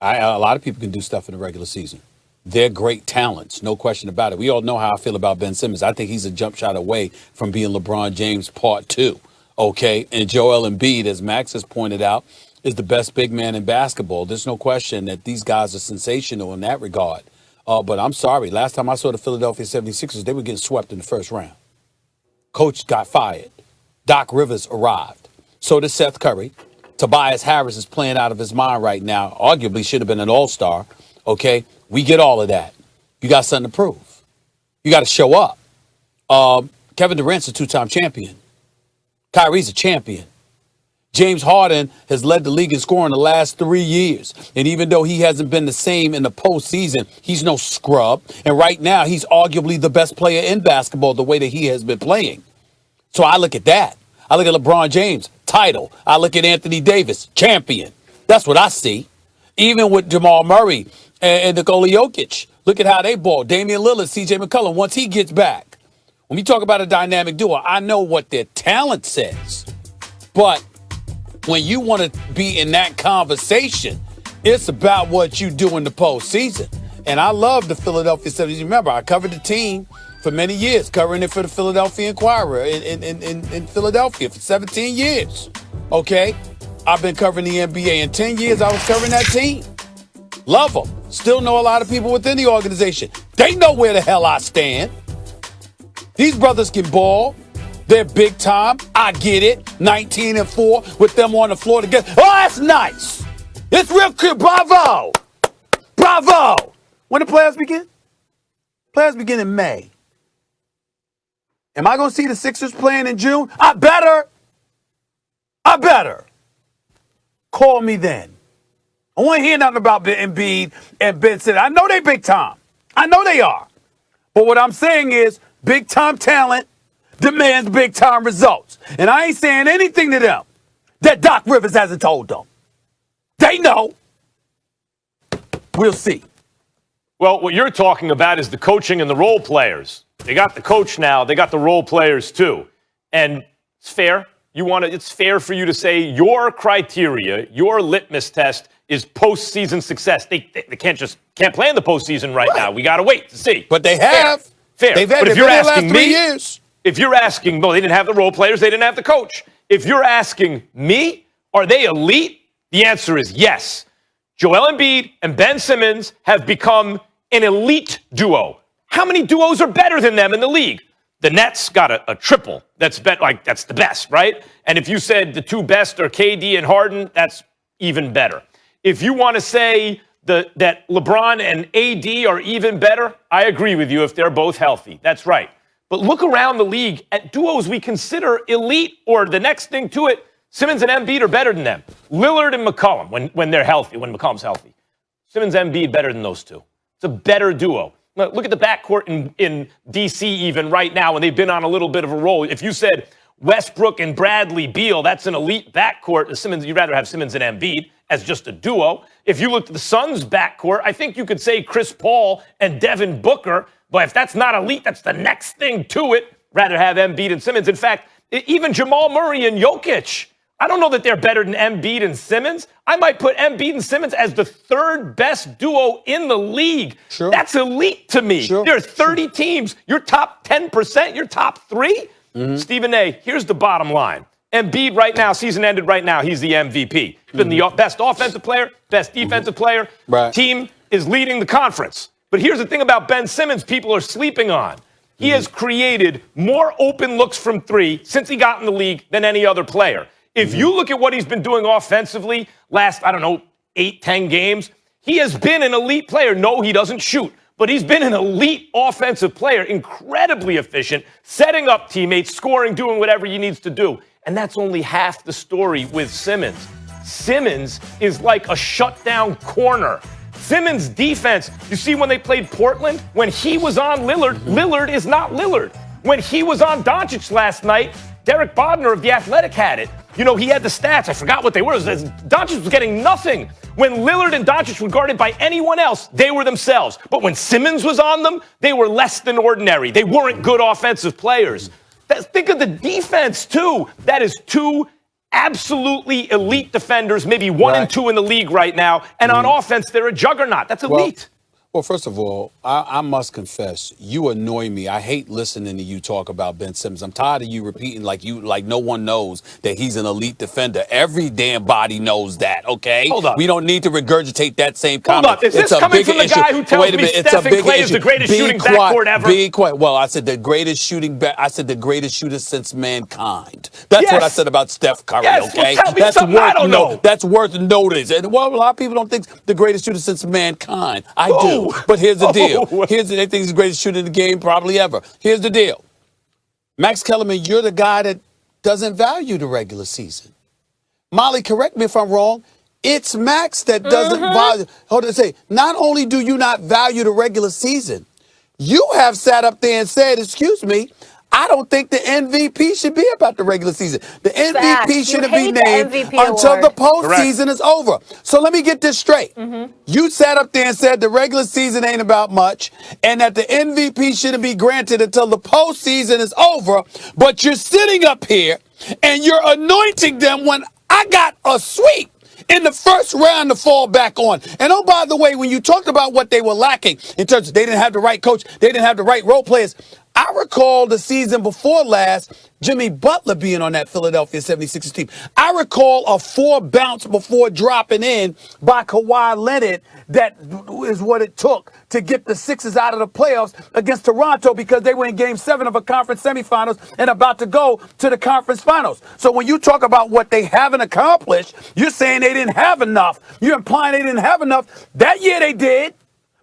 A lot of people can do stuff in the regular season. They're great talents, no question about it. We all know how I feel about Ben Simmons. I think he's a jump shot away from being LeBron James Part 2, okay? And Joel Embiid, as Max has pointed out, is the best big man in basketball. There's no question that these guys are sensational in that regard. But I'm sorry, last time I saw the Philadelphia 76ers, they were getting swept in the first round. Coach got fired. Doc Rivers arrived. So did Seth Curry. Tobias Harris is playing out of his mind right now. Arguably should have been an all-star. Okay, we get all of that. You got something to prove. You got to show up. Kevin Durant's a two-time champion. Kyrie's a champion. James Harden has led the league in scoring the last 3 years. And even though he hasn't been the same in the postseason, he's no scrub. And right now, he's arguably the best player in basketball the way that he has been playing. So I look at that. I look at LeBron James, title. I look at Anthony Davis, champion. That's what I see. Even with Jamal Murray and Nikola Jokic, look at how they ball. Damian Lillard, C.J. McCollum, once he gets back. When we talk about a dynamic duo, I know what their talent says. But when you want to be in that conversation, it's about what you do in the postseason. And I love the Philadelphia 76ers. Remember, I covered the team for many years, covering it for the Philadelphia Inquirer in Philadelphia for 17 years. Okay? I've been covering the NBA. In 10 years, I was covering that team. Love them. Still know a lot of people within the organization. They know where the hell I stand. These brothers can ball. They're big time. I get it. 19-4 with them on the floor together. Oh, that's nice. It's real good. Bravo. Bravo. When the playoffs begin? Playoffs begin in May. Am I going to see the Sixers playing in June? I better. Call me then. I want to hear nothing about Embiid and Ben Simmons. I know they big time. I know they are. But what I'm saying is big time talent demands big time results. And I ain't saying anything to them that Doc Rivers hasn't told them. They know. We'll see. Well, what you're talking about is the coaching and the role players. They got the coach now. They got the role players too. And it's fair. It's fair for you to say your criteria, your litmus test is postseason success. They can't play in the postseason right now. We got to wait to see. But they have. Fair. They've had but if you're asking me, 3 years. If you're asking, no, they didn't have the role players. They didn't have the coach. If you're asking me, are they elite? The answer is yes. Joel Embiid and Ben Simmons have become an elite duo. How many duos are better than them in the league? The Nets got a triple. That's the best, right? And if you said the two best are KD and Harden, that's even better. If you want to say that LeBron and AD are even better, I agree with you if they're both healthy. That's right. But look around the league at duos we consider elite, or the next thing to it, Simmons and Embiid are better than them. Lillard and McCollum when they're healthy, when McCollum's healthy. Simmons and Embiid better than those two. It's a better duo. Look at the backcourt in D.C. even right now, and they've been on a little bit of a roll. If you said Westbrook and Bradley Beal, that's an elite backcourt. Simmons, you'd rather have Simmons and Embiid as just a duo. If you looked at the Suns' backcourt, I think you could say Chris Paul and Devin Booker. But if that's not elite, that's the next thing to it. Rather have Embiid and Simmons. In fact, even Jamal Murray and Jokic, I don't know that they're better than Embiid and Simmons. I might put Embiid and Simmons as the third best duo in the league. Sure. That's elite to me. Sure. There are 30 teams. Your top 10%, your top 3. Mm-hmm. Stephen A., here's the bottom line. Embiid right now, season ended right now, he's the MVP. He's been the best offensive player, best defensive player. Right. Team is leading the conference. But here's the thing about Ben Simmons people are sleeping on. He has created more open looks from three since he got in the league than any other player. If you look at what he's been doing offensively last, 8, 10 games, he has been an elite player. No, he doesn't shoot, but he's been an elite offensive player, incredibly efficient, setting up teammates, scoring, doing whatever he needs to do. And that's only half the story with Simmons. Simmons is like a shutdown corner. Simmons' defense, you see when they played Portland, when he was on Lillard, Lillard is not Lillard. When he was on Doncic last night, Derek Bodner of The Athletic had it. You know, he had the stats. I forgot what they were. Doncic was getting nothing. When Lillard and Doncic were guarded by anyone else, they were themselves. But when Simmons was on them, they were less than ordinary. They weren't good offensive players. Think of the defense, too. That is two absolutely elite defenders, maybe one and two in the league right now. And on offense, they're a juggernaut. That's elite. Well, first of all, I must confess, you annoy me. I hate listening to you talk about Ben Simmons. I'm tired of you repeating like no one knows that he's an elite defender. Every damn body knows that, okay? Hold up. We don't need to regurgitate that same comment. Hold up. Is this coming from the guy who tells me Steph and Clay is the greatest shooting backcourt ever? Be quiet. Well, I said the greatest shooter since mankind. That's what I said about Steph Curry, okay? Well, tell me something I don't know. That's worth notice. And, well, a lot of people don't think the greatest shooter since mankind. I do. But here's the deal. They think he's the greatest shooter in the game probably ever. Here's the deal. Max Kellerman, you're the guy that doesn't value the regular season. Molly, correct me if I'm wrong. It's Max that doesn't value. Hold on, say, not only do you not value the regular season, you have sat up there and said, excuse me, I don't think the MVP should be about the regular season. The MVP shouldn't be named until the postseason is over. So let me get this straight. You sat up there and said the regular season ain't about much and that the MVP shouldn't be granted until the postseason is over, but you're sitting up here and you're anointing them when I got a sweep in the first round to fall back on. And oh, by the way, when you talked about what they were lacking in terms of they didn't have the right coach, they didn't have the right role players, I recall the season before last, Jimmy Butler being on that Philadelphia 76ers team. I recall a 4 bounce before dropping in by Kawhi Leonard. That is what it took to get the Sixers out of the playoffs against Toronto because they were in Game 7 of a conference semifinals and about to go to the conference finals. So when you talk about what they haven't accomplished, you're saying they didn't have enough. You're implying they didn't have enough. That year they did,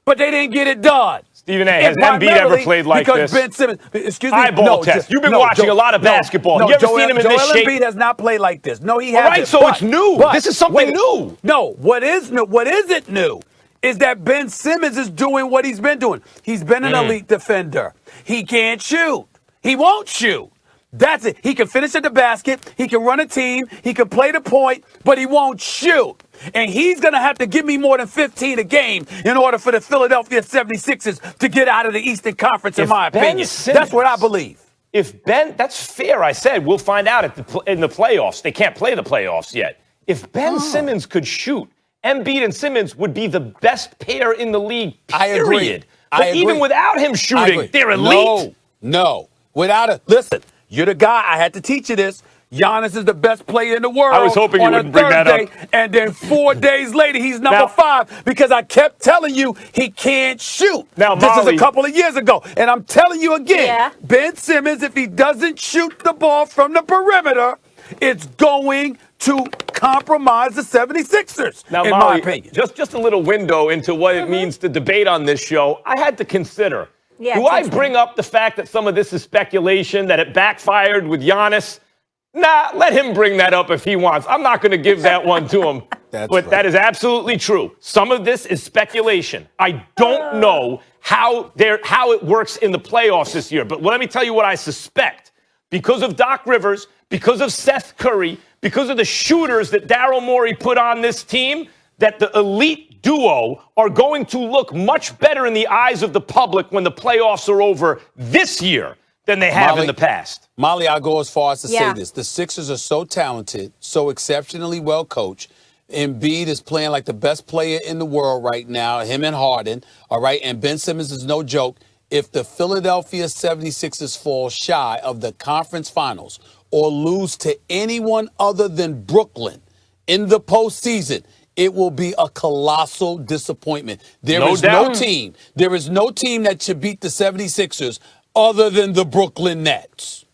but they didn't get it done. Stephen A., has Embiid ever played like this? Because Ben Simmons, excuse me. Eyeball test. You've been watching a lot of basketball. You ever seen him in this shape? Joel Embiid has not played like this. No, he hasn't. All right, so it's new. This is something new. No, what isn't new is that Ben Simmons is doing what he's been doing. He's been an elite defender. He can't shoot. He won't shoot. That's it. He can finish at the basket. He can run a team. He can play the point, but he won't shoot. And he's going to have to give me more than 15 a game in order for the Philadelphia 76ers to get out of the Eastern Conference, in my opinion. That's what I believe. That's fair, I said. We'll find out in the playoffs. They can't play the playoffs yet. If Ben Simmons could shoot, Embiid and Simmons would be the best pair in the league, period. I agree. Even without him shooting, they're elite. No. Listen, you're the guy. I had to teach you this. Giannis is the best player in the world. I was hoping you wouldn't bring that up. And then 4 days later, he's number 5 because I kept telling you he can't shoot. Now, this is a couple of years ago. And I'm telling you again, Ben Simmons, if he doesn't shoot the ball from the perimeter, it's going to compromise the 76ers, now, in Molly, my opinion. Just a little window into what it means to debate on this show. I had to consider, do I bring up the fact that some of this is speculation, that it backfired with Giannis? Nah, let him bring that up if he wants. I'm not going to give that one to him. That is absolutely true. Some of this is speculation. I don't know how it works in the playoffs this year. But let me tell you what I suspect. Because of Doc Rivers, because of Seth Curry, because of the shooters that Daryl Morey put on this team, that the elite duo are going to look much better in the eyes of the public when the playoffs are over this year than they have in the past. Molly, I'll go as far as to say this. The Sixers are so talented, so exceptionally well coached. Embiid is playing like the best player in the world right now, him and Harden, all right? And Ben Simmons is no joke. If the Philadelphia 76ers fall shy of the conference finals or lose to anyone other than Brooklyn in the postseason, it will be a colossal disappointment. There is no team that should beat the 76ers other than the Brooklyn Nets.